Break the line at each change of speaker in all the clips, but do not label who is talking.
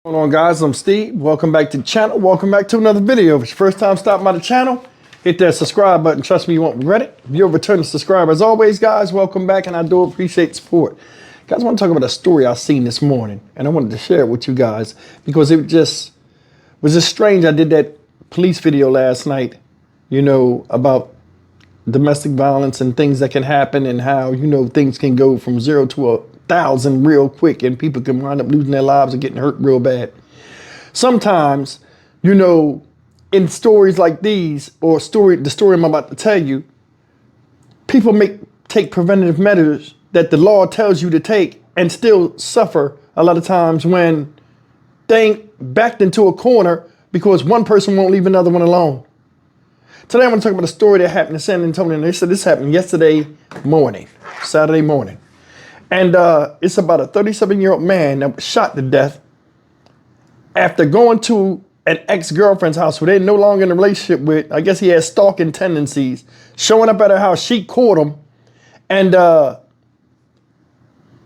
What's going on, guys? I'm Steve. Welcome back to the channel. Welcome back to another video. If it's your first time stopping by the channel, hit that subscribe button. Trust me, you won't regret it. If you're a returning subscriber, as always, guys, welcome back, and I do appreciate support. Guys, I want to talk about a story I seen this morning, and I wanted to share it with you guys because it just was just strange. I did that police video last night, about domestic violence and things that can happen and how, things can go from 0 to 1,000 real quick and people can wind up losing their lives and getting hurt real bad. Sometimes, in stories like these or the story I'm about to tell you, people take preventative measures that the law tells you to take and still suffer a lot of times when they ain't backed into a corner because one person won't leave another one alone. Today I want to talk about a story that happened in San Antonio. And they said this happened yesterday morning, Saturday morning. And it's about a 37-year-old man that was shot to death after going to an ex-girlfriend's house who they're no longer in a relationship with. I guess he has stalking tendencies. Showing up at her house, she caught him. And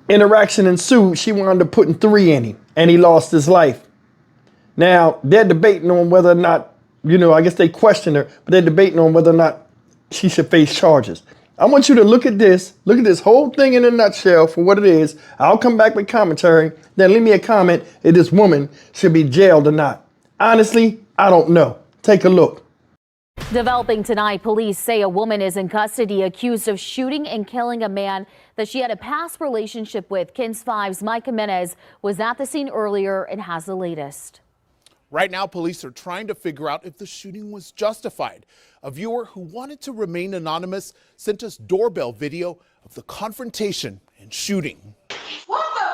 interaction ensued. She wound up putting 3 in him. And he lost his life. Now, they're debating on whether or not, I guess they questioned her, but they're debating on whether or not she should face charges. I want you to look at this whole thing in a nutshell for what it is. I'll come back with commentary. Then leave me a comment if this woman should be jailed or not. Honestly, I don't know. Take a look.
Developing tonight, police say a woman is in custody accused of shooting and killing a man that she had a past relationship with. KENS 5's Mike Jimenez was at the scene earlier and has the latest.
Right now, police are trying to figure out if the shooting was justified. A viewer who wanted to remain anonymous sent us doorbell video of the confrontation and shooting.
What the?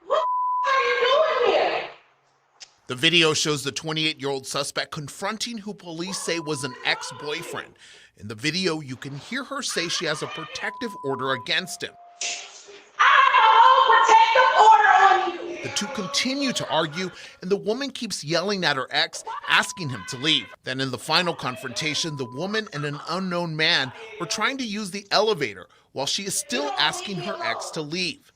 What are you doing here?
The video shows the 28-year-old suspect confronting who police say was an ex-boyfriend. In the video, you can hear her say she has a protective order against him. The two continue to argue, and the woman keeps yelling at her ex, asking him to leave. Then in the final confrontation, the woman and an unknown man were trying to use the elevator while she is still asking her ex to leave.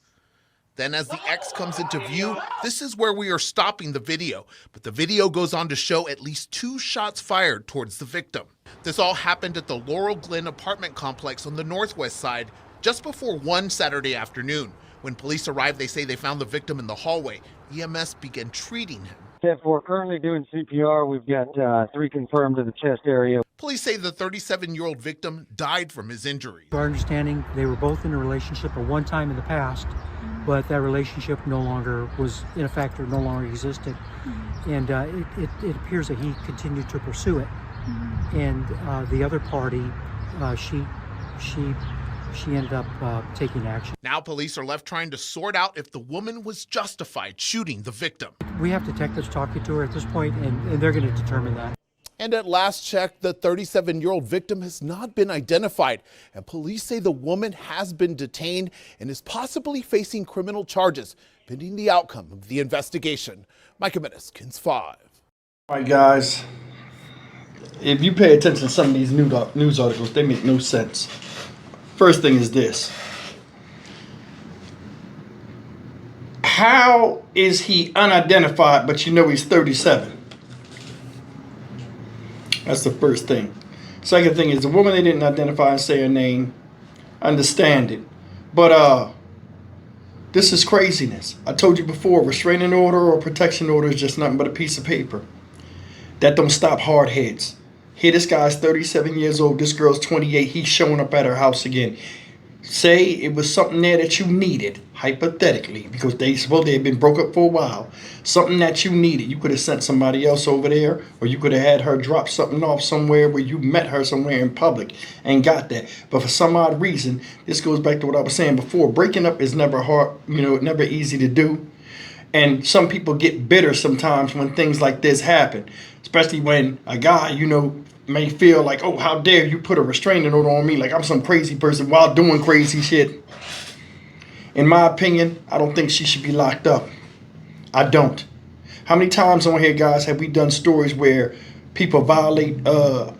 Then as the ex comes into view, this is where we are stopping the video. But the video goes on to show at least 2 shots fired towards the victim. This all happened at the Laurel Glen apartment complex on the northwest side just before 1 Saturday afternoon. When police arrived, they say they found the victim in the hallway. EMS began treating him.
We're currently doing CPR. We've got 3 confirmed to the chest area.
Police say the 37-year-old victim died from his injuries.
To our understanding, they were both in a relationship at one time in the past, but that relationship no longer was in effect or no longer existed. And it appears that he continued to pursue it. And the other party, she ended up taking action.
Now police are left trying to sort out if the woman was justified shooting the victim.
We have detectives talking to her at this point, and they're going to determine that.
And at last check, the 37-year-old victim has not been identified. And police say the woman has been detained and is possibly facing criminal charges pending the outcome of the investigation. Mike Jimenez, KENS 5.
All right, guys. If you pay attention to some of these news articles, they make no sense. First thing is this. How is he unidentified, but he's 37? That's the first thing. Second thing is the woman they didn't identify and say her name. Understand it. But this is craziness. I told you before, restraining order or protection order is just nothing but a piece of paper. That don't stop hard heads. Here, this guy's 37 years old. This girl's 28. He's showing up at her house again. Say it was something there that you needed, hypothetically, because they had been broke up for a while. Something that you needed. You could have sent somebody else over there, or you could have had her drop something off somewhere where you met her somewhere in public and got that. But for some odd reason, this goes back to what I was saying before. Breaking up is never hard, never easy to do. And some people get bitter sometimes when things like this happen, especially when a guy, may feel like, oh, how dare you put a restraining order on me like I'm some crazy person while doing crazy shit. In my opinion, I don't think she should be locked up. I don't. How many times on here, guys, have we done stories where people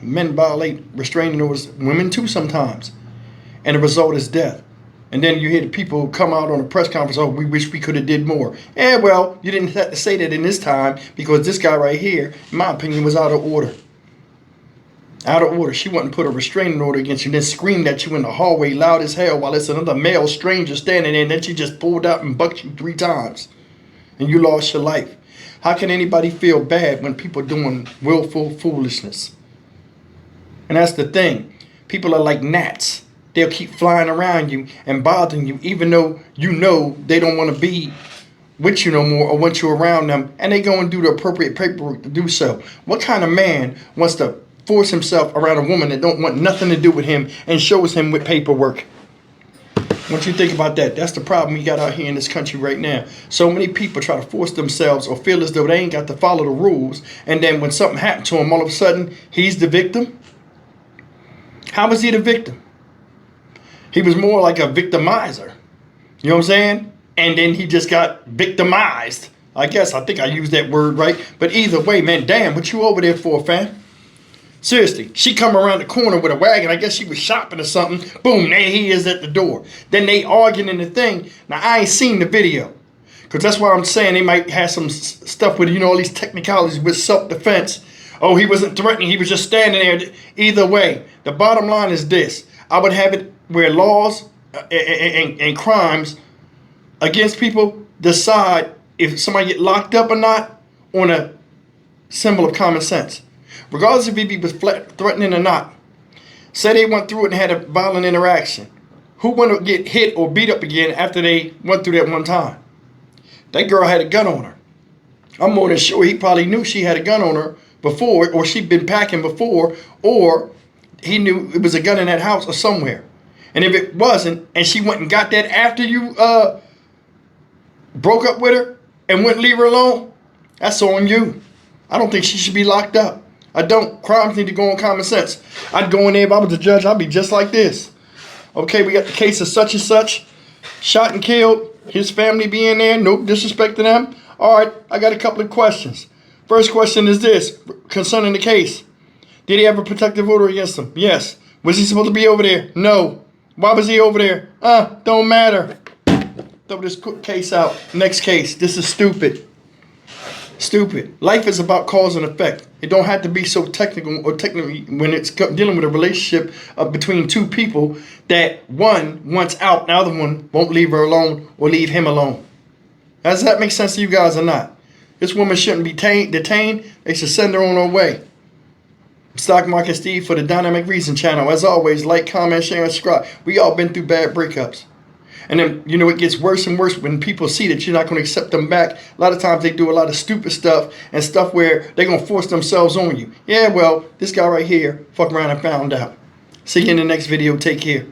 men violate restraining orders, women too sometimes, and the result is death? And then you hear the people come out on a press conference, oh, we wish we could have did more. Yeah, well, you didn't have to say that in this time because this guy right here, in my opinion, was out of order. Out of order. She wouldn't put a restraining order against you, then screamed at you in the hallway loud as hell while it's another male stranger standing there, and then she just pulled out and bucked you 3 times. And you lost your life. How can anybody feel bad when people are doing willful foolishness? And that's the thing. People are like gnats. They'll keep flying around you and bothering you, even though you know they don't want to be with you no more or want you around them, and they go and do the appropriate paperwork to do so. What kind of man wants to force himself around a woman that don't want nothing to do with him and shows him with paperwork? Once you think about that, that's the problem we got out here in this country right now. So many people try to force themselves or feel as though they ain't got to follow the rules, and then when something happened to him, all of a sudden, he's the victim. How was he the victim? He was more like a victimizer. You know what I'm saying? And then he just got victimized. I think I used that word right. But either way, man, damn, what you over there for, fam? Seriously, she come around the corner with a wagon. I guess she was shopping or something. Boom, there he is at the door. Then they arguing in the thing. Now, I ain't seen the video. Because that's why I'm saying they might have some stuff with, all these technicalities with self-defense. Oh, he wasn't threatening. He was just standing there. Either way, the bottom line is this. I would have it where laws and crimes against people decide if somebody get locked up or not on a symbol of common sense. Regardless if he was threatening or not. Say they went through it and had a violent interaction. Who want to get hit or beat up again after they went through that one time? That girl had a gun on her. I'm more than sure he probably knew she had a gun on her before, or she'd been packing before, or he knew it was a gun in that house or somewhere. And if it wasn't, and she went and got that after you broke up with her and wouldn't leave her alone, that's on you. I don't think she should be locked up. I don't. Crimes need to go on common sense. I'd go in there if I was the judge. I'd be just like this. Okay, we got the case of such and such, shot and killed. His family be in there. No disrespect to them. All right, I got a couple of questions. First question is this, concerning the case. Did he have a protective order against him? Yes. Was he supposed to be over there? No. Why was he over there? Don't matter. Throw this case out. Next case. This is stupid. Stupid. Life is about cause and effect. It don't have to be so technical or technically when it's dealing with a relationship between two people that one wants out, the other one won't leave her alone or leave him alone. Does that make sense to you guys or not? This woman shouldn't be detained. They should send her on her way. Stock Market Steve for the Dynamic Reason channel. As always, like, comment, share, and subscribe. We all been through bad breakups. And then, it gets worse and worse when people see that you're not going to accept them back. A lot of times they do a lot of stupid stuff and stuff where they're going to force themselves on you. Yeah, well, this guy right here, fuck around and found out. See you in the next video. Take care.